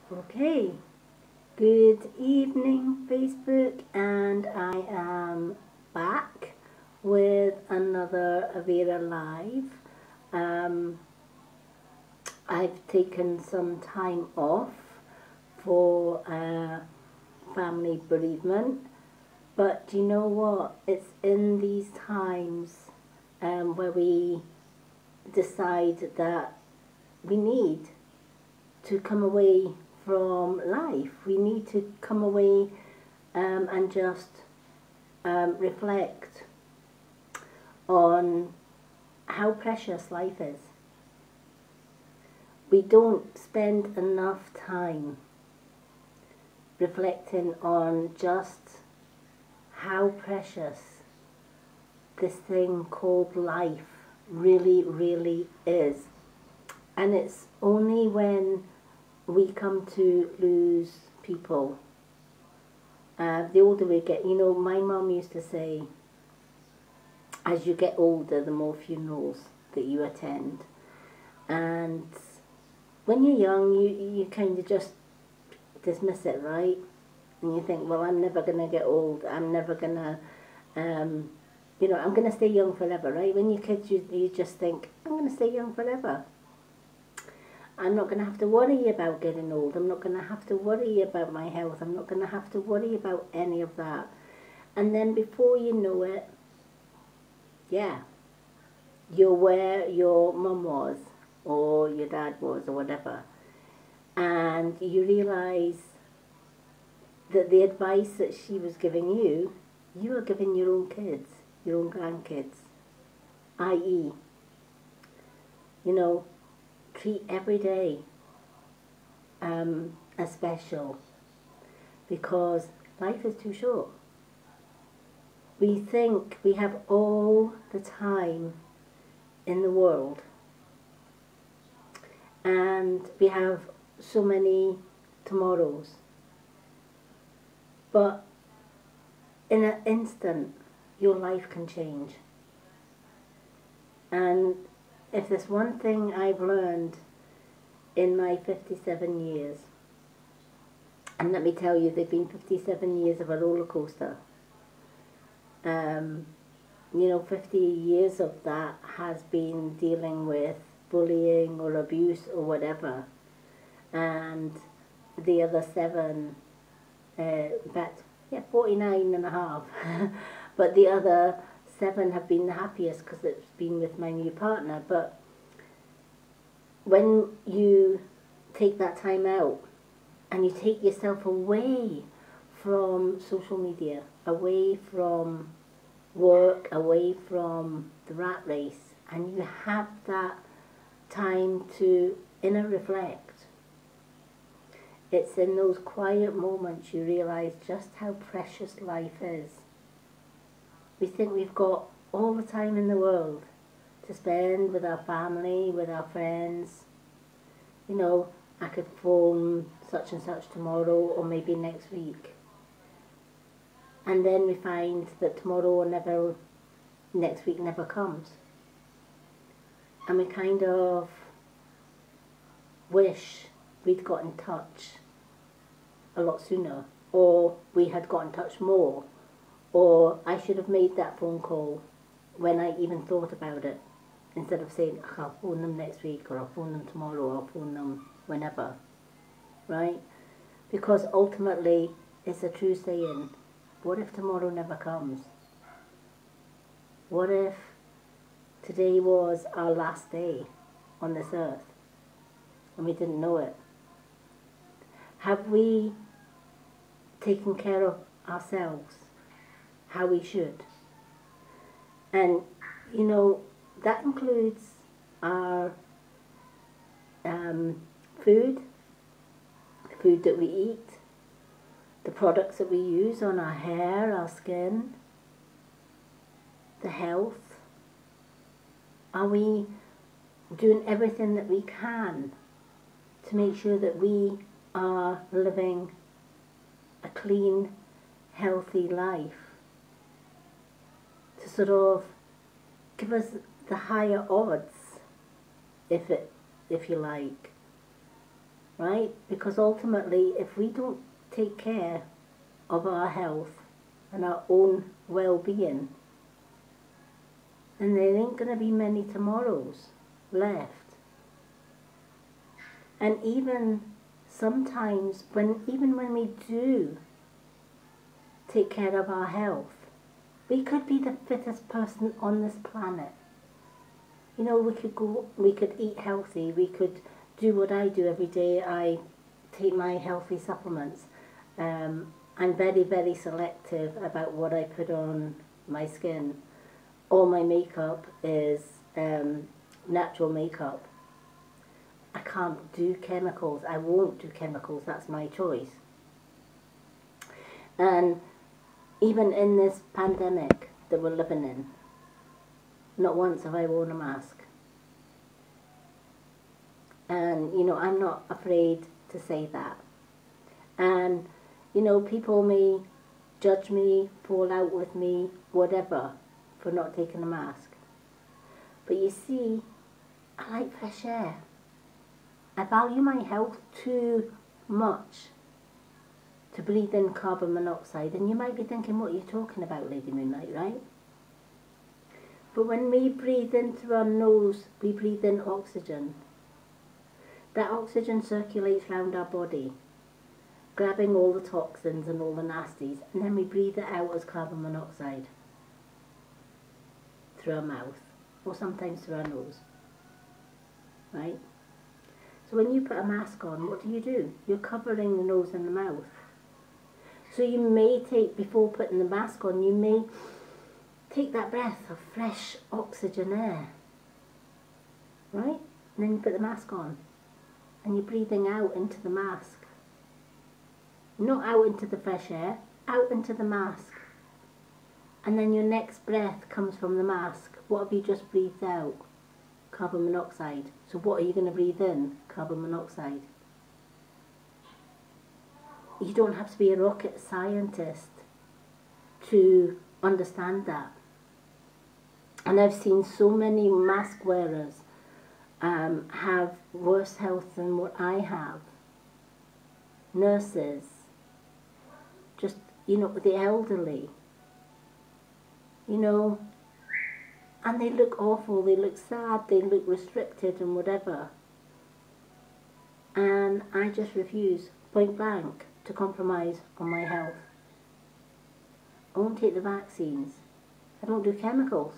Okay, good evening Facebook, and I am back with another Avera Live. Um, I've taken some time off for family bereavement, but do you know what? It's in these times where we decide that we need to come away from life. We need to come away and just reflect on how precious life is. We don't spend enough time reflecting on just how precious this thing called life really is. And it's only when we come to lose people, the older we get. You know, my mum used to say, as you get older, the more funerals that you attend. And when you're young, you kind of just dismiss it, right? And you think, well, I'm never going to get old. I'm never going to, I'm going to stay young forever, right? When you're kids, you just think, I'm going to stay young forever. I'm not going to have to worry about getting old. I'm not going to have to worry about my health. I'm not going to have to worry about any of that. And then before you know it, yeah, you're where your mum was, or your dad was, or whatever. And you realise that the advice that she was giving you, you are giving your own kids, your own grandkids. I.e., treat every day as special, because life is too short. We think we have all the time in the world, and we have so many tomorrows, but in an instant your life can change. And if there's one thing I've learned in my 57 years, and let me tell you, they've been 57 years of a roller coaster. 50 years of that has been dealing with bullying or abuse or whatever, and the other 7, 49 and a half, but the other 7 have been the happiest because it's been with my new partner. But when you take that time out and you take yourself away from social media, away from work, away from the rat race, and you have that time to inner reflect, it's in those quiet moments you realise just how precious life is. We think we've got all the time in the world to spend with our family, with our friends. I could phone such and such tomorrow, or maybe next week. And then we find that tomorrow or next week never comes. And we kind of wish we'd got in touch a lot sooner, or we had got in touch more, or I should have made that phone call when I even thought about it, instead of saying, I'll phone them next week, or I'll phone them tomorrow, or I'll phone them whenever, right? Because ultimately, it's a true saying, what if tomorrow never comes? What if today was our last day on this earth and we didn't know it? Have we taken care of ourselves how we should? And that includes our food, the food that we eat, the products that we use on our hair, our skin, the health. Are we doing everything that we can to make sure that we are living a clean, healthy life, to sort of give us the higher odds, if you like, right? Because ultimately, if we don't take care of our health and our own well-being, then there ain't going to be many tomorrows left. And even sometimes, even when we do take care of our health, we could be the fittest person on this planet. You know, we could eat healthy, we could do what I do every day. I take my healthy supplements. I'm very, very selective about what I put on my skin. All my makeup is natural makeup. I can't do chemicals. I won't do chemicals. That's my choice. And even in this pandemic that we're living in, not once have I worn a mask. And, you know, I'm not afraid to say that. And, you know, people may judge me, fall out with me, whatever, for not taking a mask. But you see, I like fresh air. I value my health too much to breathe in carbon monoxide. And you might be thinking, what are you talking about, Lady Moonlight, right? But when we breathe in through our nose, we breathe in oxygen. That oxygen circulates around our body, grabbing all the toxins and all the nasties, and then we breathe it out as carbon monoxide through our mouth, or sometimes through our nose, right? So when you put a mask on, what do? You're covering the nose and the mouth. So you may take, before putting the mask on, you may take that breath of fresh oxygen air, right? And then you put the mask on, and you're breathing out into the mask. Not out into the fresh air, out into the mask. And then your next breath comes from the mask. What have you just breathed out? Carbon monoxide. So what are you going to breathe in? Carbon monoxide. You don't have to be a rocket scientist to understand that. And I've seen so many mask wearers have worse health than what I have. Nurses, just, you know, the elderly, you know, and they look awful, they look sad, they look restricted and whatever. And I just refuse, point blank, to compromise on my health. I won't take the vaccines. I don't do chemicals.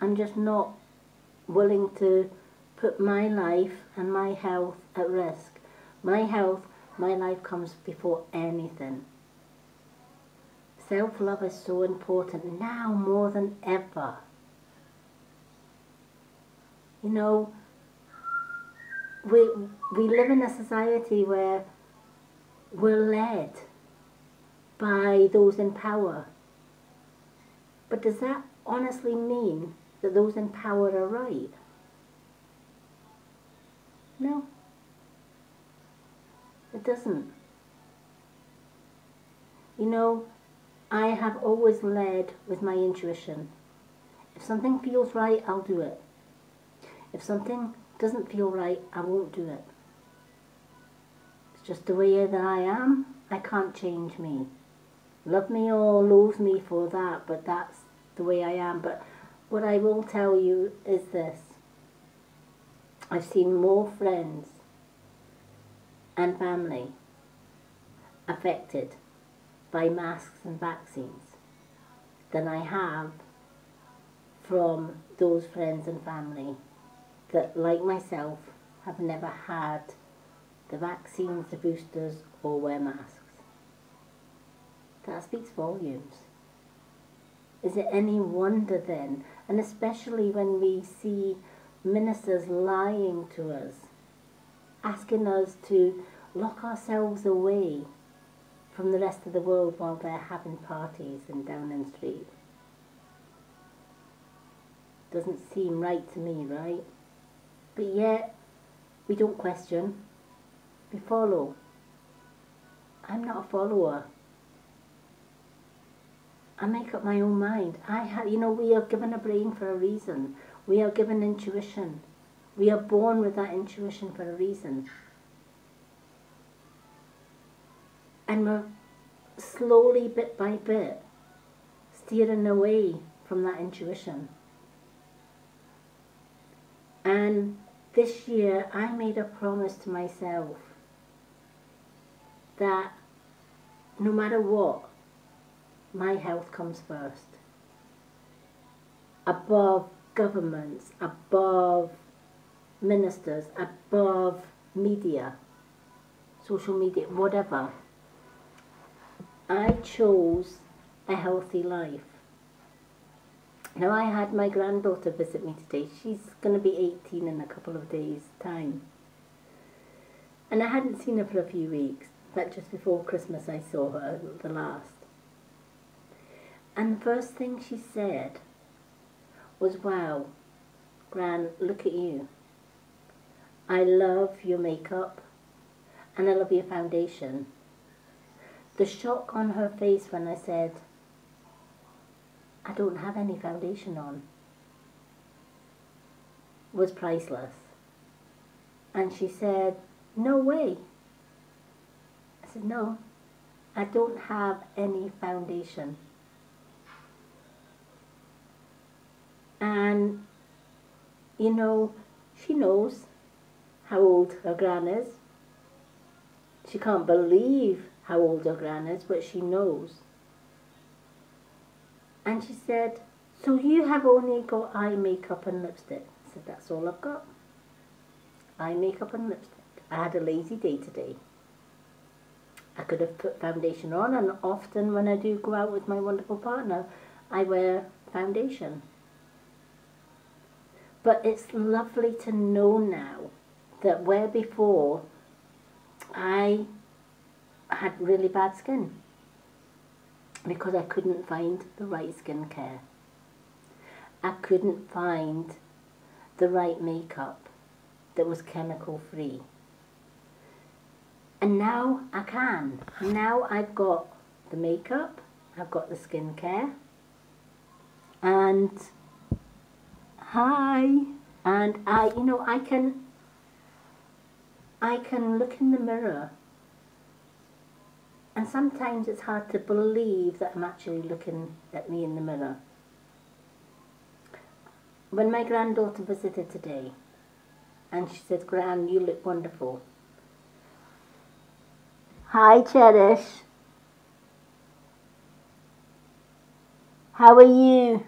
I'm just not willing to put my life and my health at risk. My health, my life comes before anything. Self-love is so important now more than ever. You know, we live in a society where we're led by those in power. But does that honestly mean that those in power are right? No, it doesn't. You know, I have always led with my intuition. If something feels right, I'll do it. If something doesn't feel right, I won't do it. It's just the way that I am. I can't change me. Love me or loathe me for that, but that's the way I am. But what I will tell you is this. I've seen more friends and family affected by masks and vaccines than I have from those friends and family that, like myself, have never had the vaccines, the boosters, or wear masks. That speaks volumes. Is it any wonder then, and especially when we see ministers lying to us, asking us to lock ourselves away from the rest of the world while they're having parties in Downing Street? Doesn't seem right to me, right? But yet, we don't question, we follow. I'm not a follower. I make up my own mind. You know, we are given a brain for a reason. We are given intuition. We are born with that intuition for a reason. And we're slowly, bit by bit, steering away from that intuition. And this year I made a promise to myself that no matter what, my health comes first. Above governments, above ministers, above media, social media, whatever. I chose a healthy life. Now, I had my granddaughter visit me today. She's going to be 18 in a couple of days' time. And I hadn't seen her for a few weeks. In fact, just before Christmas I saw her the last. And the first thing she said was, "Wow, Gran, look at you. I love your makeup and I love your foundation." The shock on her face when I said, "I don't have any foundation on," was priceless. And she said, "No way." I said, "No, I don't have any foundation." And, you know, she knows how old her Gran is. She can't believe how old her Gran is, but she knows. And she said, "So you have only got eye makeup and lipstick?" I said, "That's all I've got. Eye makeup and lipstick. I had a lazy day today. I could have put foundation on, and often when I do go out with my wonderful partner, I wear foundation. But it's lovely to know now that where before I had really bad skin because I couldn't find the right skincare. I couldn't find the right makeup that was chemical free. And now I can. Now I've got the makeup, I've got the skincare, and I can look in the mirror, and sometimes it's hard to believe that I'm actually looking at me in the mirror. When my granddaughter visited today, and she said, "Gran, you look wonderful." Hi, Cherish. How are you?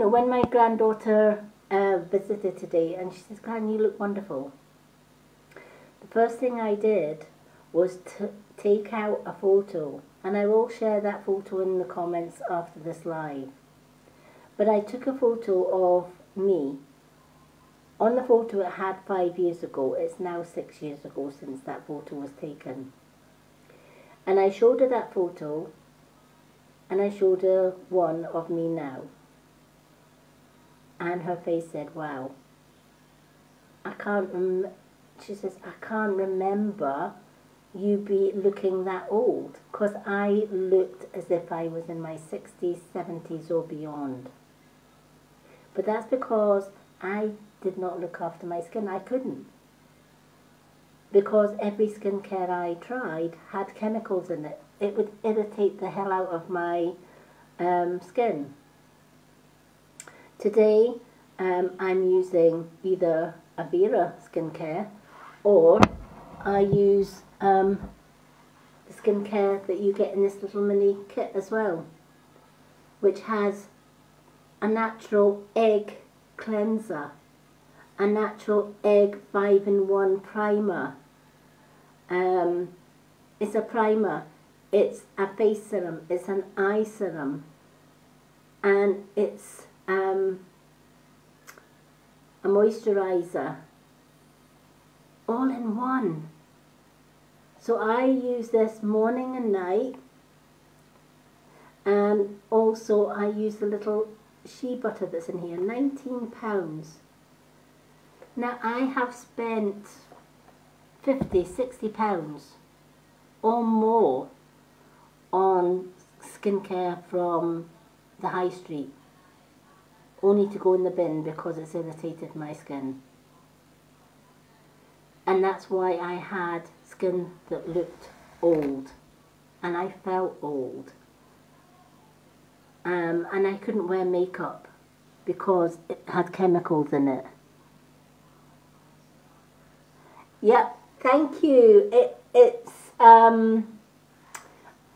When my granddaughter visited today, and she says, "Gran, you look wonderful." The first thing I did was to take out a photo, and I will share that photo in the comments after this live. But I took a photo of me. On the photo it had 5 years ago. It's now 6 years ago since that photo was taken. And I showed her that photo, and I showed her one of me now. And her face said, "Wow." She says, "I can't remember you be looking that old," because I looked as if I was in my 60s, 70s or beyond. But that's because I did not look after my skin. I couldn't. Because every skincare I tried had chemicals in it. It would irritate the hell out of my skin. Today, I'm using either Avera skincare, or I use the skincare that you get in this little mini kit as well, which has a natural egg cleanser, a natural egg 5-in-1 primer. It's a primer, it's a face serum, it's an eye serum, and it's a moisturizer, all in one. So I use this morning and night, and also I use the little shea butter that's in here, £19. Now I have spent £50, £60 or more on skincare from the high street, only to go in the bin because it's irritated my skin. And that's why I had skin that looked old, and I felt old. And I couldn't wear makeup because it had chemicals in it. Yep, thank you. It's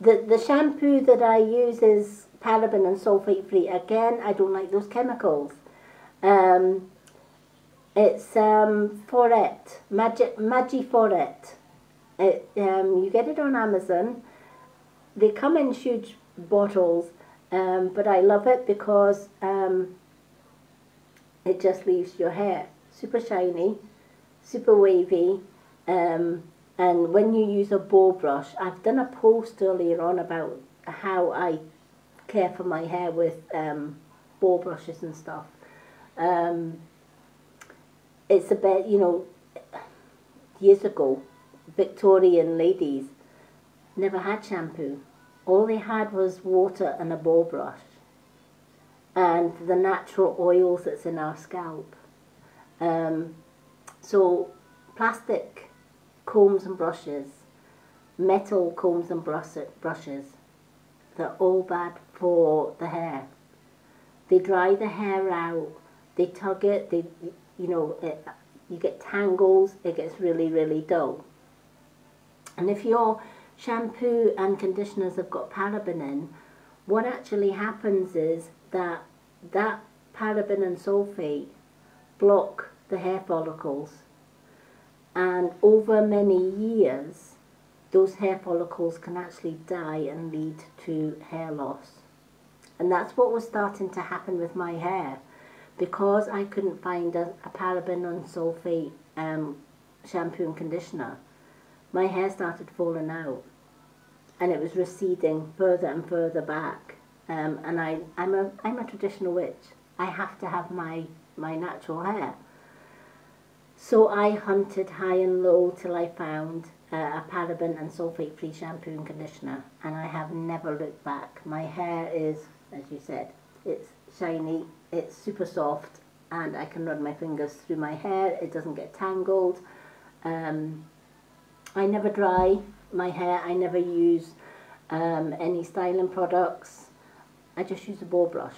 the shampoo that I use is paraben and sulfate free. Again, I don't like those chemicals. It's Forette, Magi Forette. You get it on Amazon. They come in huge bottles, but I love it because it just leaves your hair super shiny, super wavy, and when you use a bow brush, I've done a post earlier on about how I care for my hair with bow brushes and stuff. It's a bit, you know, years ago, Victorian ladies never had shampoo. All they had was water and a bow brush and the natural oils that's in our scalp. So plastic combs and brushes, metal combs and brushes, they're all bad for the hair. They dry the hair out, they tug it, you get tangles, it gets really, really dull. And if your shampoo and conditioners have got paraben in, what actually happens is that paraben and sulfate block the hair follicles, and over many years those hair follicles can actually die and lead to hair loss. And that's what was starting to happen with my hair. Because I couldn't find a paraben and sulfate shampoo and conditioner, my hair started falling out, and it was receding further and further back. And I'm a traditional witch. I have to have my natural hair. So I hunted high and low till I found a paraben and sulfate free shampoo and conditioner, and I have never looked back. My hair is, as you said, it's shiny, it's super soft, and I can run my fingers through my hair. It doesn't get tangled. I never dry my hair. I never use any styling products. I just use a bow brush.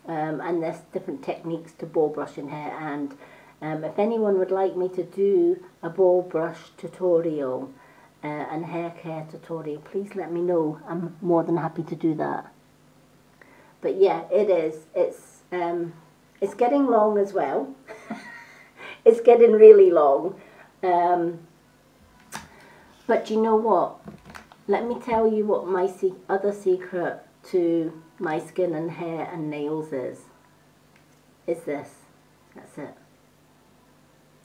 And there's different techniques to bow brushing hair, and if anyone would like me to do a bow brush tutorial and hair care tutorial, please let me know. I'm more than happy to do that. But yeah, it is. It's getting long as well. It's getting really long. But you know what? Let me tell you what my other secret to my skin and hair and nails is. Is this. That's it.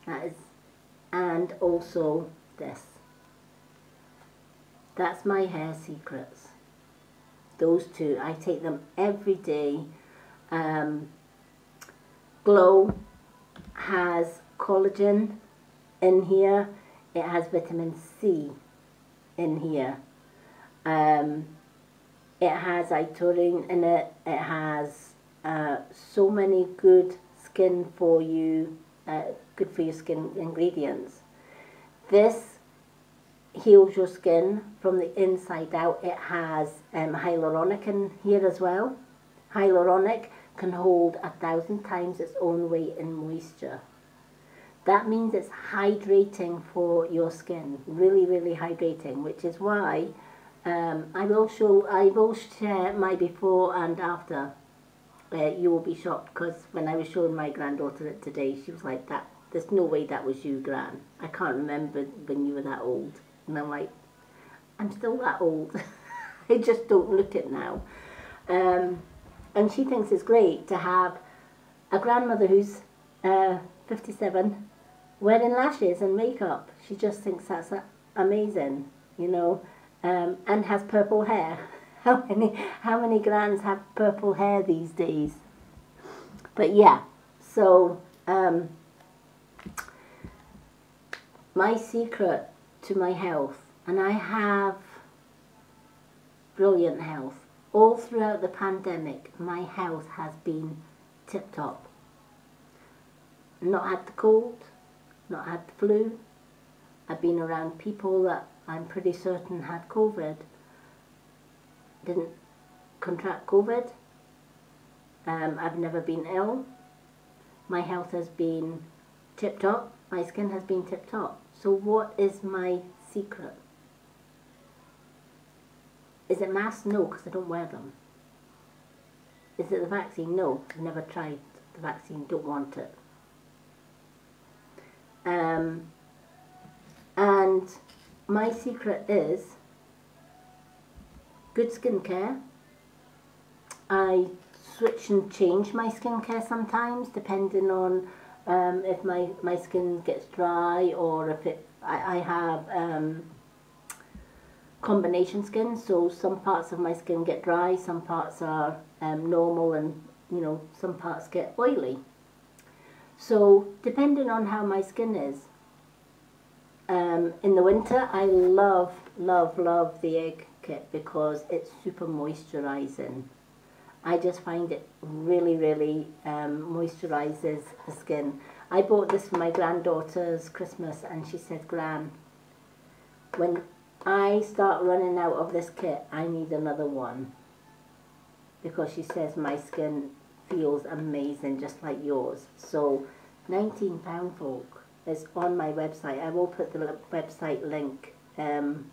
That is, and also this. That's my hair secrets. Those two, I take them every day. Glow has collagen in here. It has vitamin C in here. It has iodine in it. It has so many good skin for you, good for your skin ingredients. This heals your skin from the inside out. It has hyaluronic in here as well. Hyaluronic can hold 1,000 times its own weight in moisture. That means it's hydrating for your skin, really, really hydrating, which is why I will share my before and after. You will be shocked, because when I was showing my granddaughter it today, she was like, "That, there's no way that was you, Gran. I can't remember when you were that old." And I'm like, I'm still that old. I just don't look it now. And she thinks it's great to have a grandmother who's 57 wearing lashes and makeup. She just thinks that's amazing, you know, and has purple hair. How many grands have purple hair these days? But yeah, so my secret to my health, and I have brilliant health. All throughout the pandemic, my health has been tip-top. Not had the cold, not had the flu. I've been around people that I'm pretty certain had COVID, didn't contract COVID. I've never been ill. My health has been tip-top. My skin has been tip-top. So what is my secret? Is it masks? No, because I don't wear them. Is it the vaccine? No, I've never tried the vaccine, don't want it. And my secret is good skincare. I switch and change my skincare sometimes, depending on if my skin gets dry, or if I have combination skin, so some parts of my skin get dry, some parts are normal, and some parts get oily. So depending on how my skin is, in the winter I love the egg kit because it's super moisturizing. I just find it really moisturizes the skin. I bought this for my granddaughter's Christmas, and she said, "Gran, when I start running out of this kit, I need another one," because she says my skin feels amazing, just like yours. So £19, folk, is on my website. I will put the website link in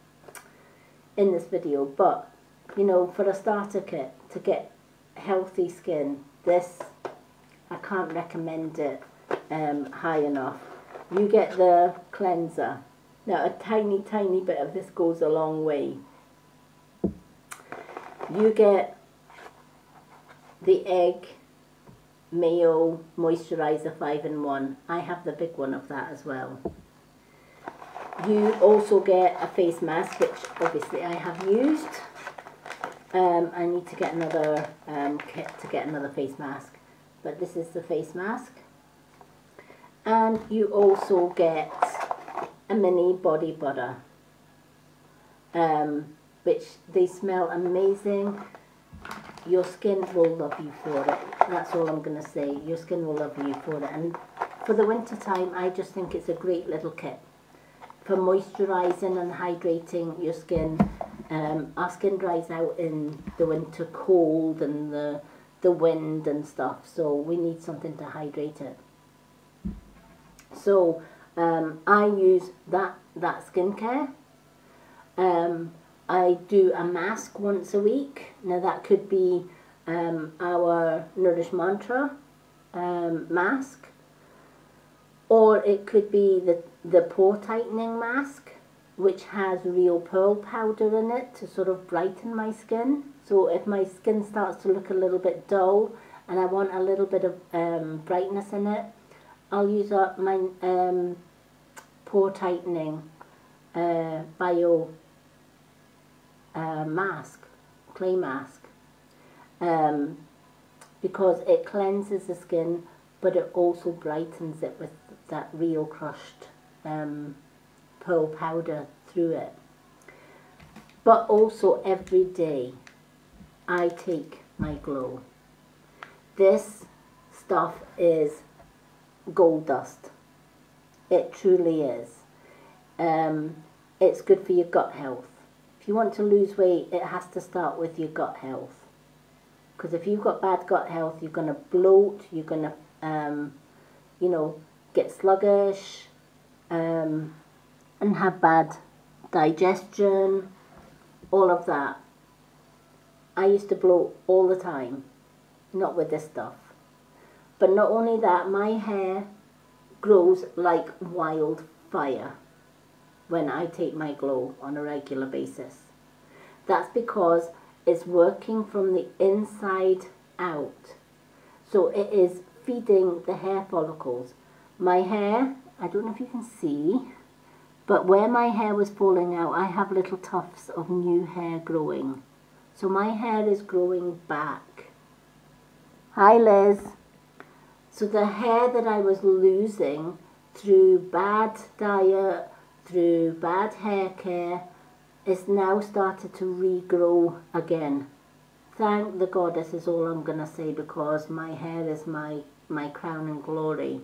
this video. But for a starter kit to get healthy skin, this, I can't recommend it high enough. You get the cleanser. Now a tiny bit of this goes a long way. You get the egg mayo moisturizer 5-in-1. I have the big one of that as well. You also get a face mask, which obviously I have used. I need to get another kit to get another face mask, but this is the face mask. And you also get a mini body butter, which they smell amazing. Your skin will love you for it. That's all I'm going to say. Your skin will love you for it. And for the winter time, I just think it's a great little kit for moisturizing and hydrating your skin. Our skin dries out in the winter cold and the wind and stuff, so we need something to hydrate it. So I use that skincare. I do a mask once a week. Now that could be our Nourish Mantra mask, or it could be the pore tightening mask, which has real pearl powder in it to sort of brighten my skin. So if my skin starts to look a little bit dull and I want a little bit of brightness in it, I'll use up my pore tightening bio mask, clay mask, because it cleanses the skin, but it also brightens it with that real crushed pearl powder through it. But also every day I take my glow. This stuff is gold dust. It truly is. It's good for your gut health. If you want to lose weight, it has to start with your gut health. Because if you've got bad gut health, you're going to bloat, you're going to, get sluggish, and have bad digestion, all of that. I used to bloat all the time, not with this stuff. But not only that, my hair grows like wildfire when I take my glow on a regular basis. That's because it's working from the inside out. So it is feeding the hair follicles. My hair, I don't know if you can see, but where my hair was falling out, I have little tufts of new hair growing. So my hair is growing back. Hi Liz. So the hair that I was losing through bad diet, through bad hair care, is now started to regrow again. Thank the goddess is all I'm going to say, because my hair is my crown and glory.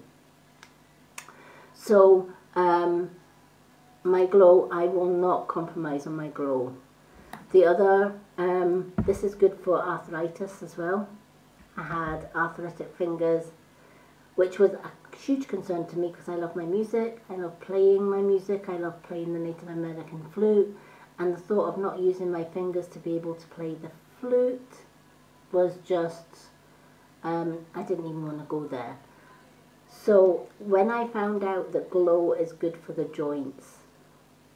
So my glow, I will not compromise on my glow. The other, this is good for arthritis as well. I had arthritic fingers, which was a huge concern to me because I love my music, I love playing my music, I love playing the Native American flute, and the thought of not using my fingers to be able to play the flute was just, I didn't even want to go there. So when I found out that glow is good for the joints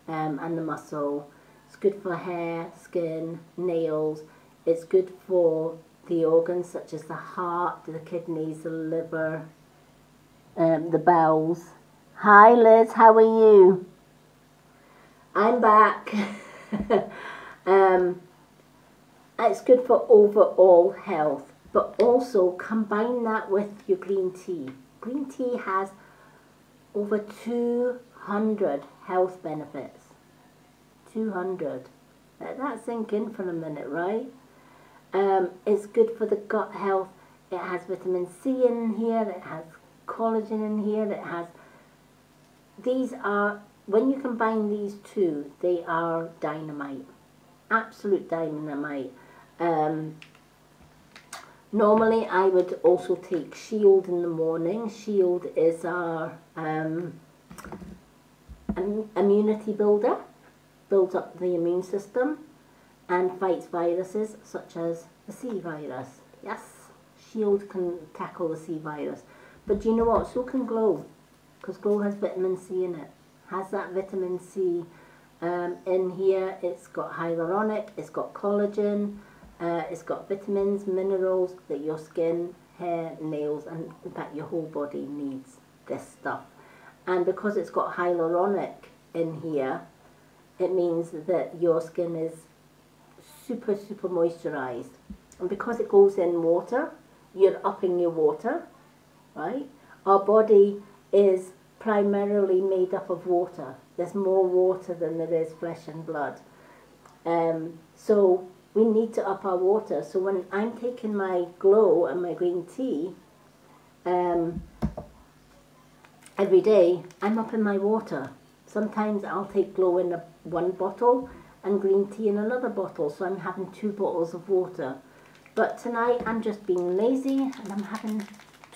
and the muscle, it's good for hair, skin, nails, it's good for the organs such as the heart, the kidneys, the liver, the bowels. Hi Liz, how are you? I'm back. It's good for overall health, but also combine that with your green tea. Green tea has over 200 health benefits. 200. Let that sink in for a minute, right? It's good for the gut health. It has vitamin C in here, it has collagen in here, it has, these are, when you combine these two, they are dynamite, absolute dynamite. Normally I would also take Shield in the morning. Shield is our immunity builder, builds up the immune system and fights viruses such as the C virus. Yes, Shield can tackle the C virus. But do you know what? So can Glow, because Glow has vitamin C in it. Has that vitamin C in here. It's got hyaluronic, it's got collagen, it's got vitamins, minerals that your skin, hair, nails, and in fact your whole body needs this stuff. And because it's got hyaluronic in here, it means that your skin is super moisturized. And because it goes in water, you're upping your water, right? Our body is primarily made up of water. There's more water than there is flesh and blood. So we need to up our water. So when I'm taking my Glow and my green tea every day, I'm upping my water. Sometimes I'll take Glow in one bottle and green tea in another bottle, so I'm having 2 bottles of water. But tonight I'm just being lazy and I'm having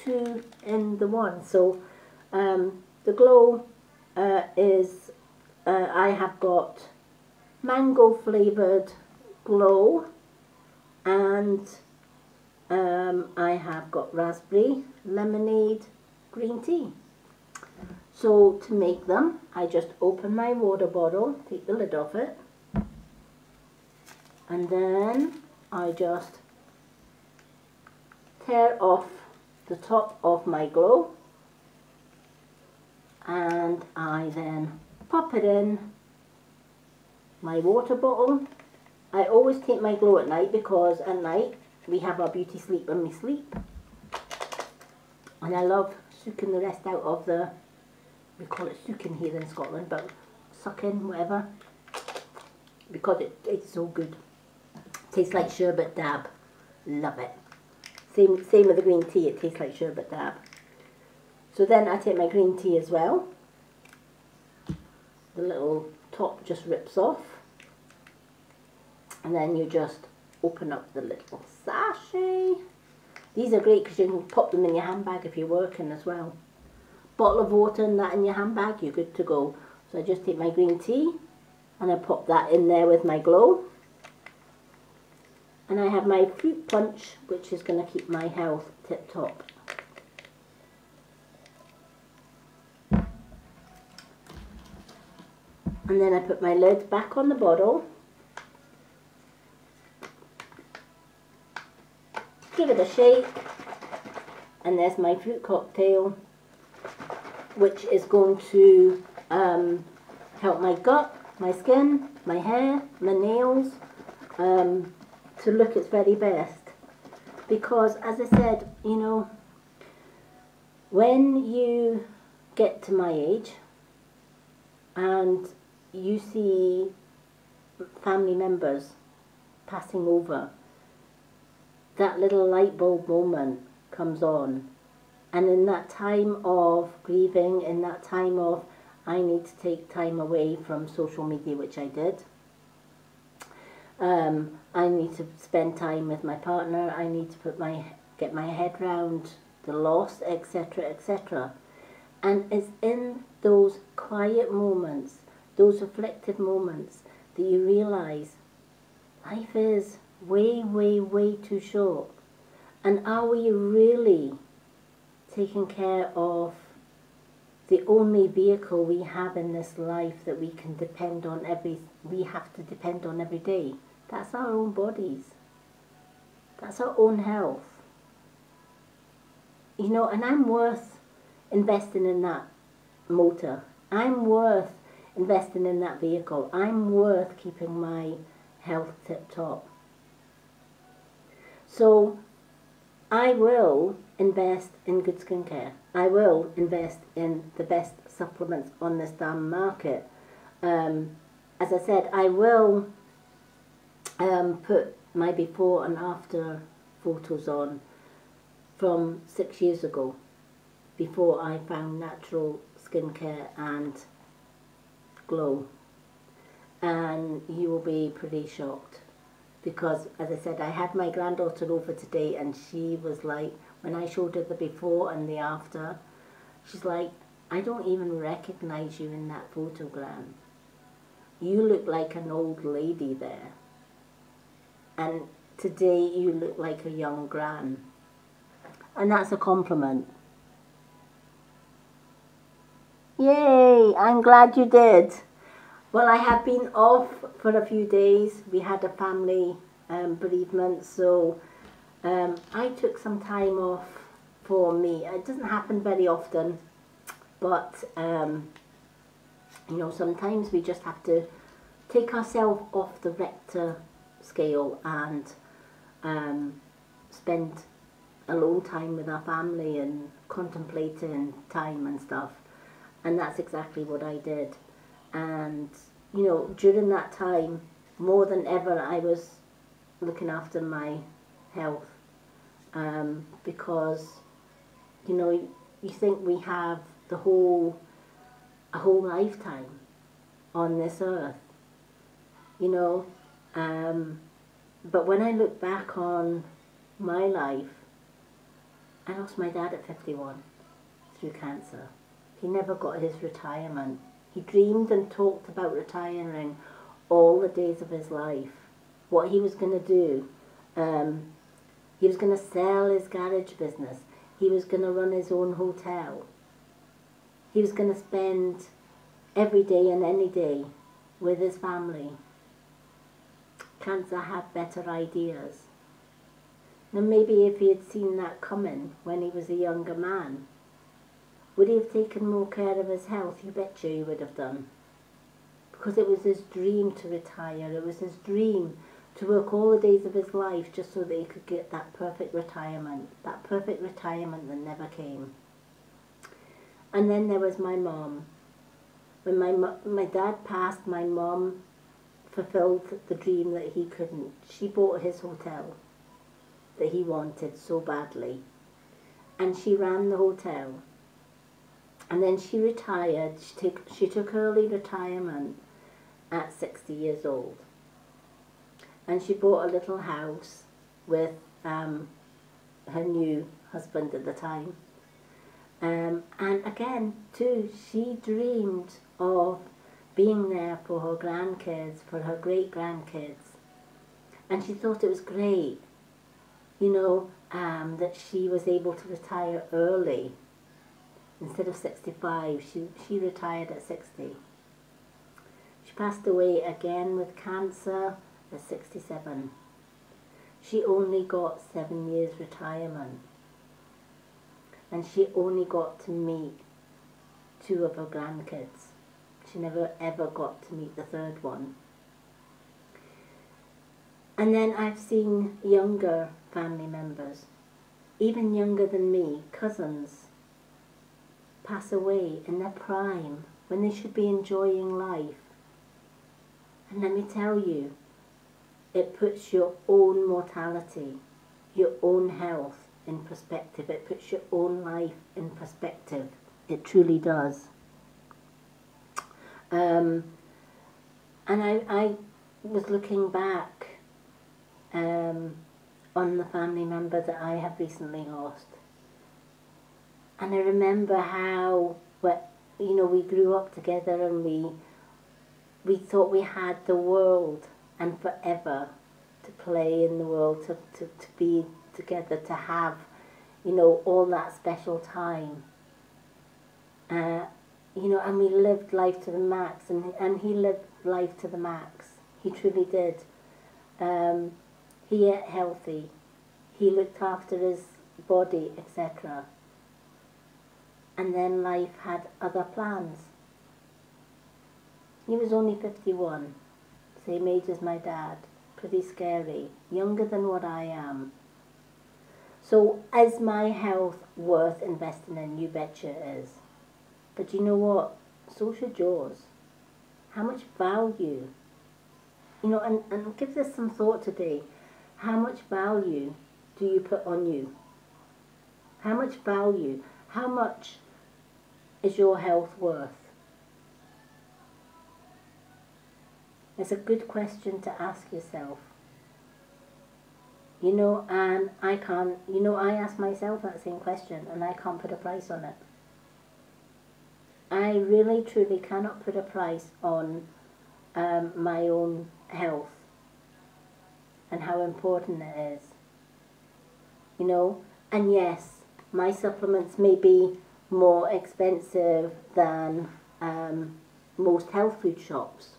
2 in the one. So the Glow is, I have got mango flavoured Glow, and I have got raspberry, lemonade, green tea. So to make them, I just open my water bottle, take the lid off it, and then I just tear off the top of my Glow, and I then pop it in my water bottle. I always take my Glow at night because at night we have our beauty sleep when we sleep, and I love sucking the rest out of the, we call it sucking here in Scotland, but sucking, whatever, because it tastes so good. Tastes like sherbet dab. Love it. Same with the green tea, it tastes like sherbet dab. So then I take my green tea as well. The little top just rips off. And then you just open up the little sachet. These are great because you can pop them in your handbag if you're working as well. Bottle of water and that in your handbag, you're good to go. So I just take my green tea and I pop that in there with my Glow. And I have my fruit punch, which is going to keep my health tip top. And then I put my lid back on the bottle. Give it a shake. And there's my fruit cocktail, which is going to help my gut, my skin, my hair, my nails, to look its very best. Because as I said, you know, when you get to my age and you see family members passing over, that little light bulb moment comes on And in that time of grieving, in that time of I need to take time away from social media, which I did. I need to spend time with my partner. I need to get my head round the loss, etc., etc. And it's in those quiet moments, those reflective moments, that you realise life is way, way, way too short. And are we really taking care of the only vehicle we have in this life that we can depend on we have to depend on every day? That's our own bodies. That's our own health. You know, and I'm worth investing in that motor. I'm worth investing in that vehicle. I'm worth keeping my health tip top. So I will invest in good skincare. I will invest in the best supplements on this damn market. As I said, I will put my before and after photos on from 6 years ago, before I found natural skincare and glow. And you will be pretty shocked. Because, as I said, I had my granddaughter over today and she was like, when I showed her the before and the after, she's like, I don't even recognize you in that photogram. You look like an old lady there. And today you look like a young gran. And that's a compliment. Yay, I'm glad you did. Well, I have been off for a few days. We had a family bereavement, so I took some time off for me. It doesn't happen very often, but you know, sometimes we just have to take ourselves off the Richter scale and spend alone time with our family and contemplating time and stuff. And that's exactly what I did. And, you know, during that time, more than ever, I was looking after my health. Because, you know, you think we have a whole lifetime on this earth, you know. But when I look back on my life, I lost my dad at 51 through cancer. He never got his retirement. He dreamed and talked about retiring all the days of his life. What he was going to do. He was going to sell his garage business. He was going to run his own hotel. He was going to spend every day and any day with his family. Cancer had better ideas. Now maybe if he had seen that coming when he was a younger man, would he have taken more care of his health? You betcha he would have done. Because it was his dream to retire. It was his dream to work all the days of his life just so that he could get that perfect retirement. That perfect retirement that never came. And then there was my mom. When my dad passed, my mom fulfilled the dream that he couldn't. She bought his hotel that he wanted so badly. And she ran the hotel. And then she retired. She took early retirement at 60 years old. And she bought a little house with her new husband at the time. And again, too, she dreamed of being there for her grandkids, for her great-grandkids. And she thought it was great, you know, that she was able to retire early. Instead of 65, she retired at 60. She passed away again with cancer at 67. She only got 7 years retirement. And she only got to meet 2 of her grandkids. She never ever got to meet the 3rd one. And then I've seen younger family members, even younger than me, cousins, pass away in their prime when they should be enjoying life. And let me tell you, it puts your own mortality, your own health in perspective. It puts your own life in perspective. It truly does. And I was looking back on the family member that I have recently lost. And I remember how, we grew up together, and we thought we had the world and forever to play in the world, to be together, to have, all that special time. And we lived life to the max, and he lived life to the max. He truly did. He ate healthy. He looked after his body, etc. And then life had other plans. He was only 51, same age as my dad. Pretty scary, younger than what I am. So is my health worth investing in? You betcha it is. But you know what? So should yours. How much value, and give this some thought today. How much value do you put on you? How much value, how much is your health worth? It's a good question to ask yourself. And I can't, I ask myself that same question, and I can't put a price on it. I really, truly cannot put a price on my own health and how important it is. And yes, my supplements may be more expensive than most health food shops.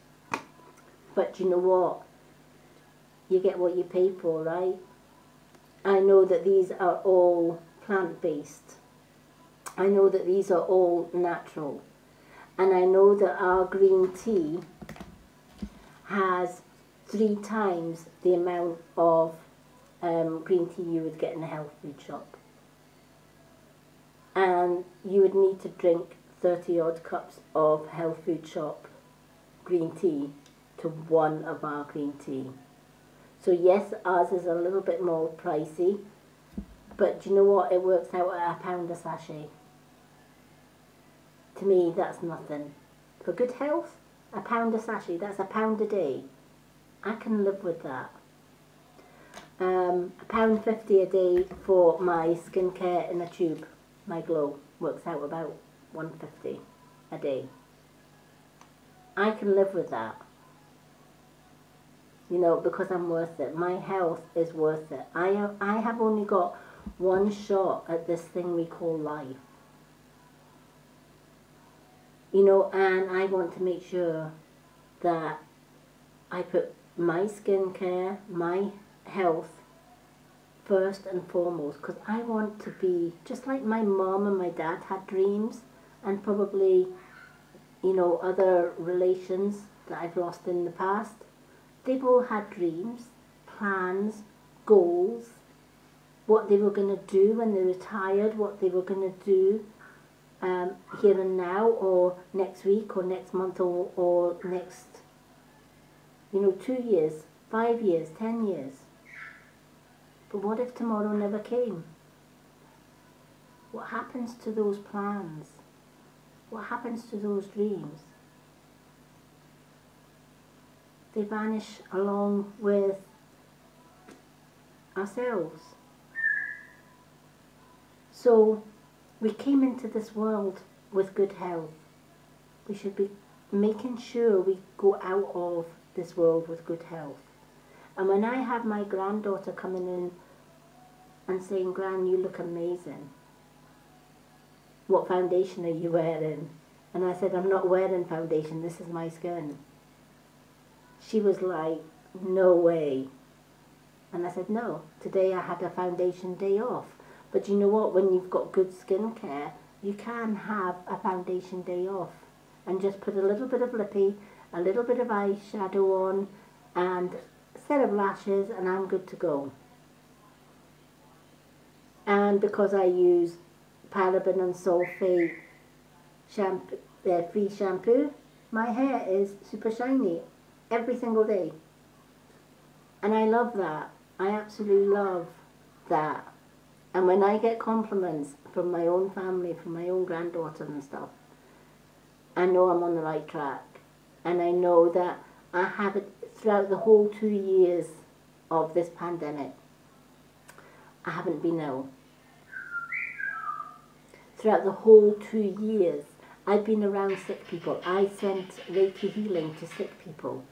But you know what? You get what you pay for, right? I know that these are all plant-based. I know that these are all natural. And I know that our green tea has 3 times the amount of green tea you would get in a health food shop. And you would need to drink 30 odd cups of health food shop green tea to 1 of our green tea. So yes, ours is a little bit more pricey, but you know what? It works out at £1 a sachet. To me, that's nothing. For good health, £1 a sachet, that's £1 a day. I can live with that. £1.50 a day for my skincare in a tube. My Glow works out about £1.50 a day. I can live with that. Because I'm worth it. My health is worth it. I have only got one shot at this thing we call life. And I want to make sure that I put my skincare, my health first and foremost, because I want to be just like my mom and my dad had dreams, and probably, other relations that I've lost in the past. They've all had dreams, plans, goals, what they were going to do when they retired, what they were going to do here and now, or next week, or next month, or next, 2 years, 5 years, 10 years. But what if tomorrow never came? What happens to those plans? What happens to those dreams? They vanish along with ourselves. So we came into this world with good health. We should be making sure we go out of this world with good health. And when I have my granddaughter coming in and saying, "Gran, you look amazing. What foundation are you wearing?" And I said, "I'm not wearing foundation, this is my skin." She was like, "No way." And I said, "No, today I had a foundation day off." But you know what? When you've got good skincare, you can have a foundation day off and just put a little bit of lippy, a little bit of eyeshadow on, and a set of lashes, and I'm good to go. And because I use paraben and sulfate shampoo, free shampoo, my hair is super shiny every single day. And I love that. I absolutely love that. And when I get compliments from my own family, from my own granddaughter and stuff, I know I'm on the right track. And I know that I have it throughout the whole 2 years of this pandemic. I haven't been ill. Throughout the whole 2 years, I've been around sick people. I sent Reiki healing to sick people,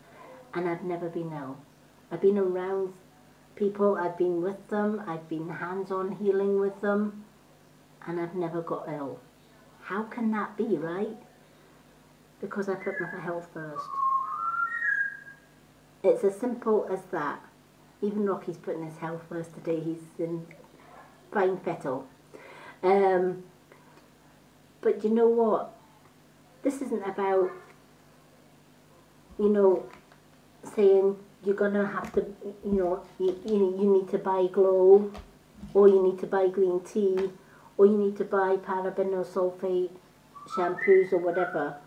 and I've never been ill. I've been around people, I've been with them, I've been hands-on healing with them, and I've never got ill. How can that be, right? Because I put my health first. It's as simple as that. Even Rocky's putting his health first today. He's in fine fettle. But you know what? This isn't about, saying you're going to have to, you need to buy Glow, or you need to buy green tea, or you need to buy paraben or sulfate shampoos or whatever.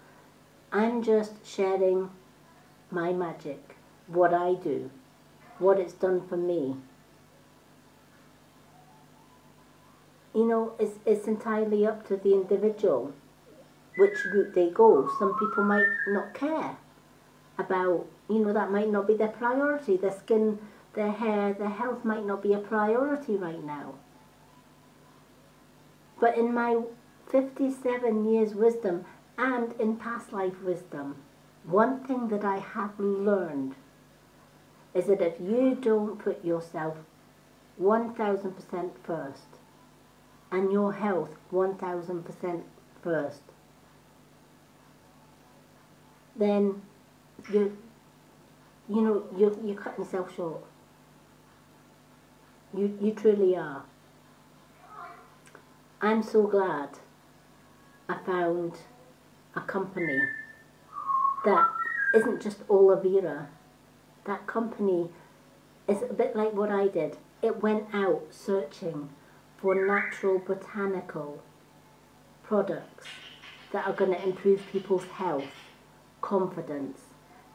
I'm just sharing my magic, what I do, what it's done for me. It's entirely up to the individual which route they go. Some people might not care about, that might not be their priority. Their skin, their hair, their health might not be a priority right now. But in my 57 years wisdom and in past life wisdom, one thing that I have learned is that if you don't put yourself 1000% first, and your health 1000% first, then you're cutting yourself short. You truly are. I'm so glad I found a company that isn't just aloe vera. That company is a bit like what I did. It went out searching for natural botanical products that are going to improve people's health, confidence,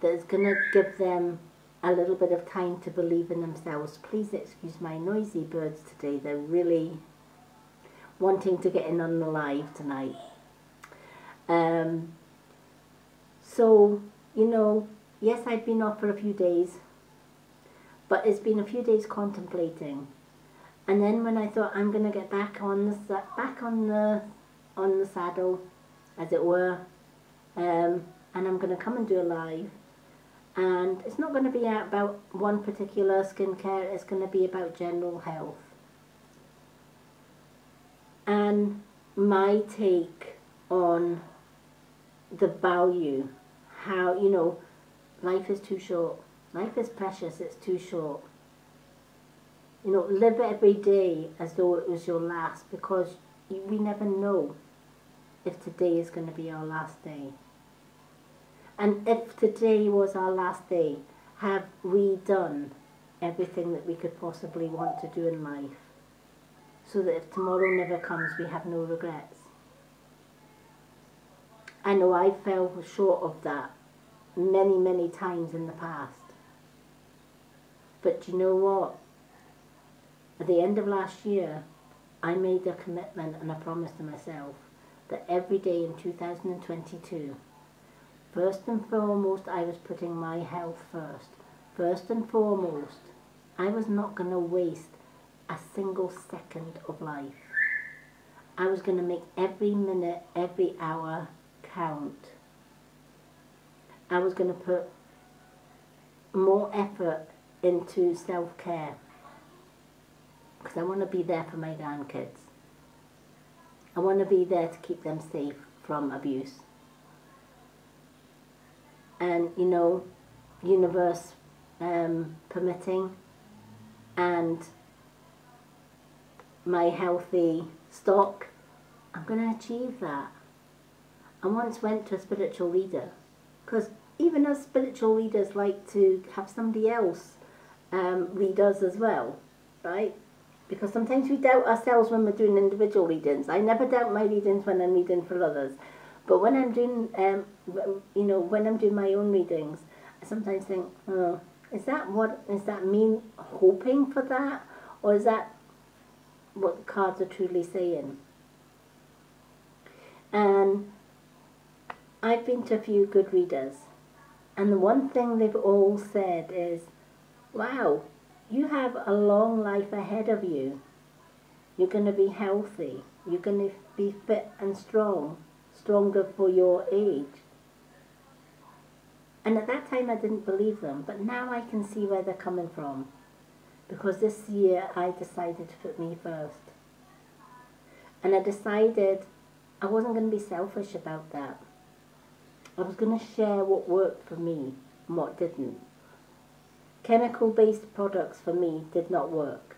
that is going to give them a little bit of time to believe in themselves. Please excuse my noisy birds today. They're really wanting to get in on the live tonight. So, yes, I've been off for a few days, but it's been a few days contemplating. And then when I thought I'm going to get back on the saddle, as it were, and I'm going to come and do a live, and it's not going to be about one particular skincare, it's going to be about general health. And my take on the value, how, life is too short. Life is precious, it's too short. Live every day as though it was your last, because we never know if today is going to be our last day. And if today was our last day, have we done everything that we could possibly want to do in life, so that if tomorrow never comes, we have no regrets? I know I fell short of that many, many times in the past. But you know what? At the end of last year, I made a commitment and a promise to myself that every day in 2022, first and foremost, I was putting my health first. First and foremost, I was not going to waste a single second of life. I was going to make every minute, every hour count. I was going to put more effort into self-care, because I want to be there for my grandkids. I want to be there to keep them safe from abuse. And, universe permitting, and my healthy stock, I'm going to achieve that. I once went to a spiritual leader, because even as spiritual leaders like to have somebody else read us as well, right? Because sometimes we doubt ourselves when we're doing individual readings. I never doubt my readings when I'm reading for others. But when I'm doing, when I'm doing my own readings, I sometimes think, is that me hoping for that? Or is that what the cards are truly saying. And I've been to a few good readers, and the one thing they've all said is, wow, you have a long life ahead of you. You're going to be healthy. You're going to be fit and strong, stronger for your age. And at that time I didn't believe them, but now I can see where they're coming from. Because this year I decided to put me first. And I decided I wasn't going to be selfish about that. I was going to share what worked for me and what didn't. Chemical-based products for me did not work.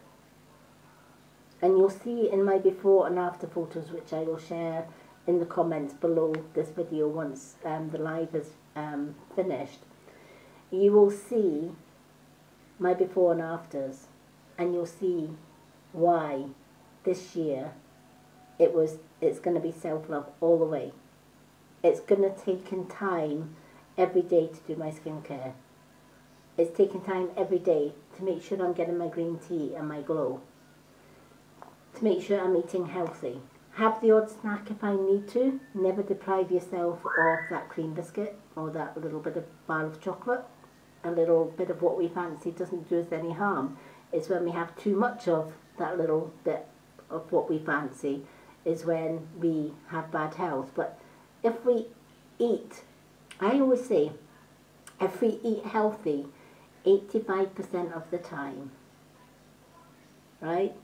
And you'll see in my before and after photos, which I will share in the comments below this video once the live is finished, you will see my before and afters, and you'll see why this year it's going to be self-love all the way. It's going to take in time every day to do my skincare. It's taking time every day to make sure I'm getting my green tea and my glow, to make sure I'm eating healthy. Have the odd snack if I need to. Never deprive yourself of that cream biscuit or that little bit of bar of chocolate. A little bit of what we fancy doesn't do us any harm. It's when we have too much of that little bit of what we fancy is when we have bad health. But if we eat, I always say, if we eat healthy 85% of the time, right?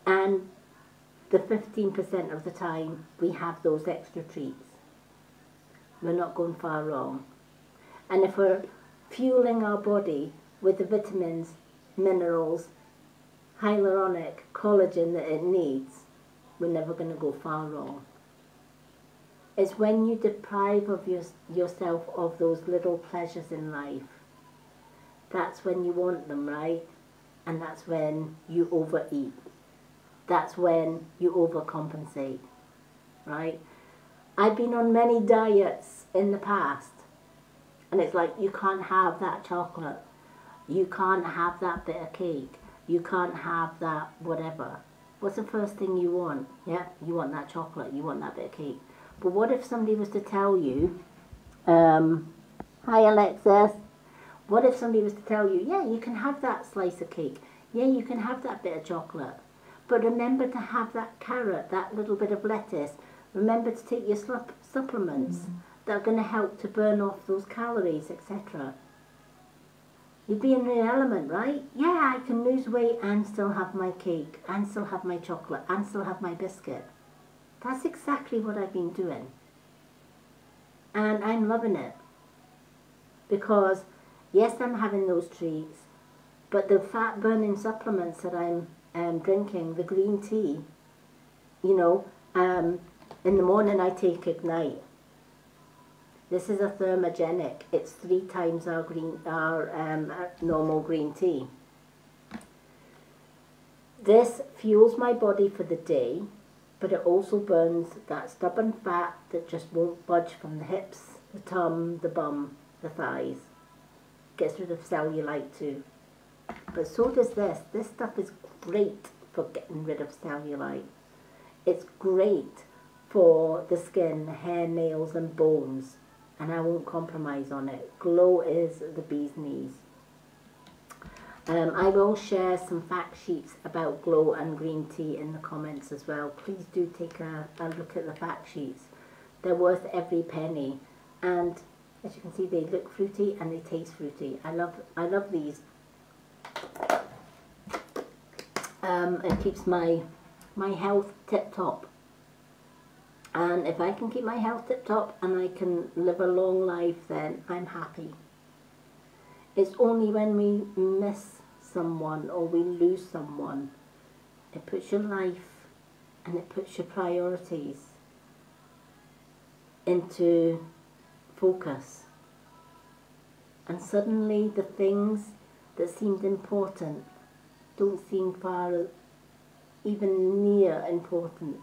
And the 15% of the time we have those extra treats, we're not going far wrong. And if we're fueling our body with the vitamins, minerals, hyaluronic, collagen that it needs, we're never going to go far wrong. It's when you deprive of yourself of those little pleasures in life, that's when you want them, right? And that's when you overeat. That's when you overcompensate, right? I've been on many diets in the past, and it's like, you can't have that chocolate. You can't have that bit of cake. You can't have that whatever. What's the first thing you want? Yeah, you want that chocolate. You want that bit of cake. But what if somebody was to tell you, hi Alexis, what if somebody was to tell you, yeah, you can have that slice of cake. Yeah, you can have that bit of chocolate. But remember to have that carrot, that little bit of lettuce. Remember to take your supplements that are going to help to burn off those calories, etc. You'd be in the element, right? Yeah, I can lose weight and still have my cake, and still have my chocolate, and still have my biscuit. That's exactly what I've been doing. And I'm loving it. Because, yes, I'm having those treats, but the fat-burning supplements that I'm drinking, the green tea, you know, in the morning I take Ignite. This is a thermogenic. It's 3 times our normal green tea. This fuels my body for the day, but it also burns that stubborn fat that just won't budge from the hips, the tum, the bum, the thighs. Gets rid of cellulite too. But so does this. This stuff is great for getting rid of cellulite. It's great for the skin, hair, nails and bones. And I won't compromise on it. Glow is the bee's knees. I will share some fact sheets about glow and green tea in the comments as well. Please do take a look at the fact sheets. They're worth every penny. And as you can see, they look fruity and they taste fruity. I love these. It keeps my health tip-top. And if I can keep my health tip-top and I can live a long life, then I'm happy. It's only when we miss someone or we lose someone, it puts your life and it puts your priorities into focus. And suddenly the things that seemed important don't seem far, even near important,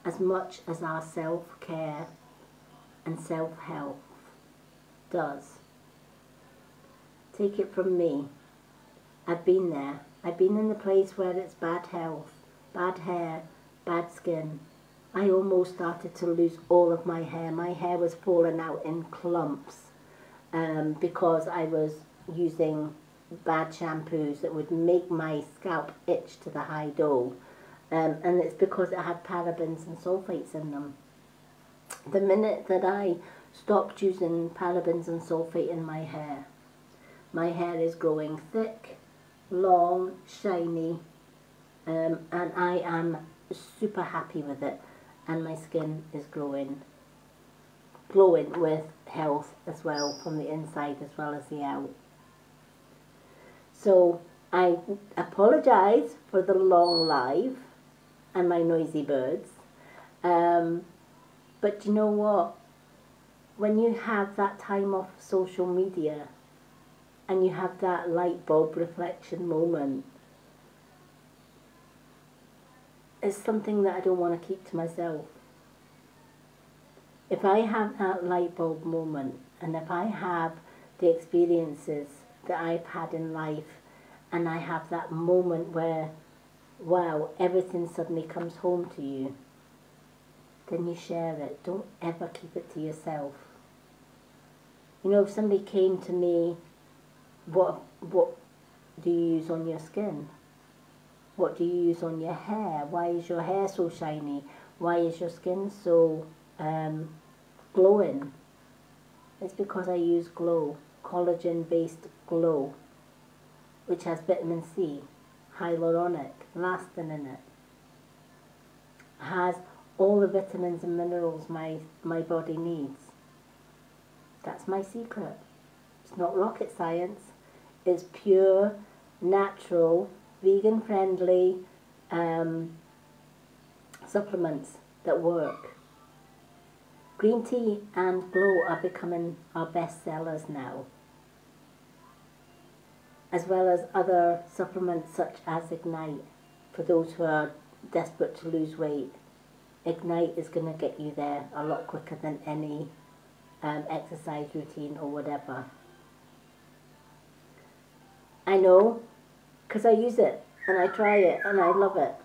as much as our self-care and self-help does. Take it from me. I've been there. I've been in the place where it's bad health bad hair, bad skin. I almost started to lose all of my hair. My hair was falling out in clumps because I was using bad shampoos that would make my scalp itch to the high dole. And it's because it had parabens and sulfates in them. The minute that I stopped using parabens and sulfate in my hair is growing thick, long, shiny, and I am super happy with it. And my skin is glowing with health as well, from the inside as well as the out. So I apologise for the long live and my noisy birds. But you know what? When you have that time off social media and you have that light bulb reflection moment, it's something that I don't want to keep to myself. If I have that light bulb moment, and if I have the experiences that I've had in life, and I have that moment where, wow, everything suddenly comes home to you, then you share it. Don't ever keep it to yourself. You know, if somebody came to me, what do you use on your skin? What do you use on your hair? Why is your hair so shiny? Why is your skin so glowing? It's because I use Glow, collagen-based Glow, which has vitamin C, hyaluronic, elastin in it. Has all the vitamins and minerals my body needs. That's my secret. It's not rocket science. It's pure, natural, vegan-friendly supplements that work. Green tea and Glow are becoming our best sellers now, as well as other supplements such as Ignite, for those who are desperate to lose weight. Ignite is going to get you there a lot quicker than any exercise routine or whatever. I know, because I use it and I try it and I love it.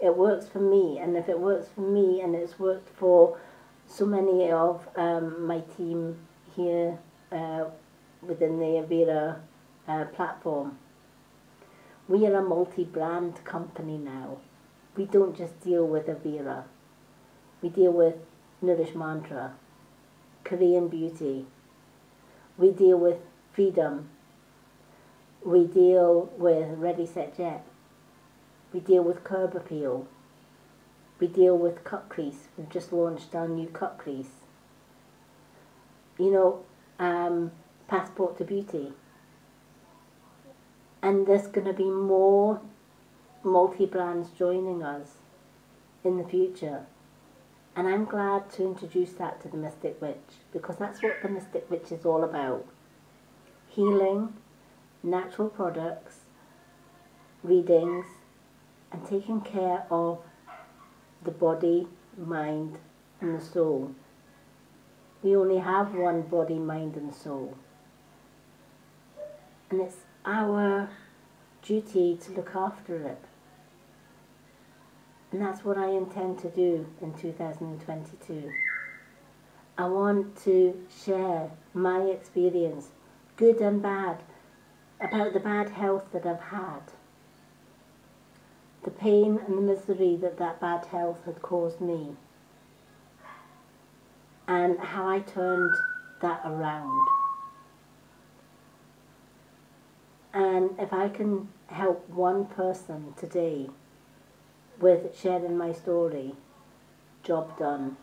It works for me, and if it works for me and it's worked for so many of my team here within the Avira platform. We are a multi-brand company now. We don't just deal with Avira. We deal with Nourish Mantra, Korean Beauty. We deal with Freedom. We deal with Ready Set Jet. We deal with Curb Appeal. We deal with Cut Crease. We've just launched our new Cut Crease. You know, Passport to Beauty. And there's going to be more multi-brands joining us in the future. And I'm glad to introduce that to the Mystic Witch, because that's what the Mystic Witch is all about. Healing, natural products, readings, and taking care of the body, mind, and the soul. We only have one body, mind, and soul. And it's our duty to look after it. And that's what I intend to do in 2022. I want to share my experience, good and bad, about the bad health that I've had. The pain and the misery that bad health had caused me. And how I turned that around. And if I can help one person today with sharing my story, job done.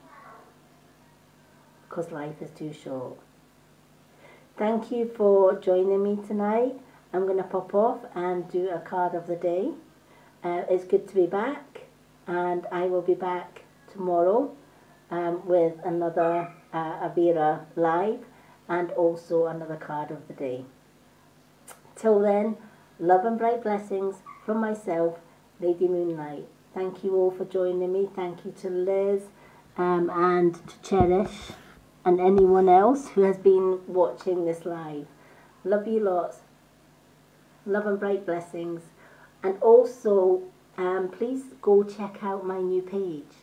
Because life is too short. Thank you for joining me tonight. I'm going to pop off and do a card of the day. It's good to be back, and I will be back tomorrow with another Avira live and also another card of the day. Till then, love and bright blessings from myself, Lady Moonlight. Thank you all for joining me. Thank you to Liz and to Cherish and anyone else who has been watching this live. Love you lots. Love and bright blessings. And also, please go check out my new page.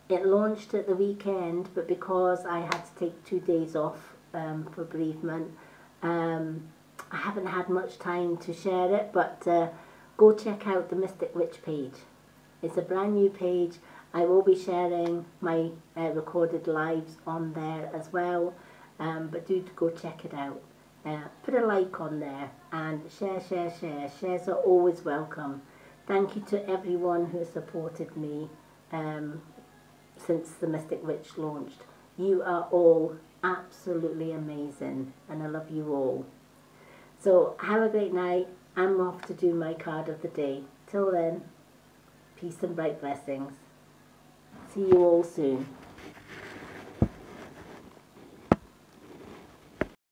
It launched at the weekend, but because I had to take 2 days off for bereavement, I haven't had much time to share it, but go check out the Mystic Witch page. It's a brand new page. I will be sharing my recorded lives on there as well, but do go check it out. Put a like on there and share. Shares are always welcome. Thank you to everyone who has supported me since the Mystic Witch launched. You are all absolutely amazing and I love you all. So have a great night. I'm off to do my card of the day. Till then, peace and bright blessings. See you all soon.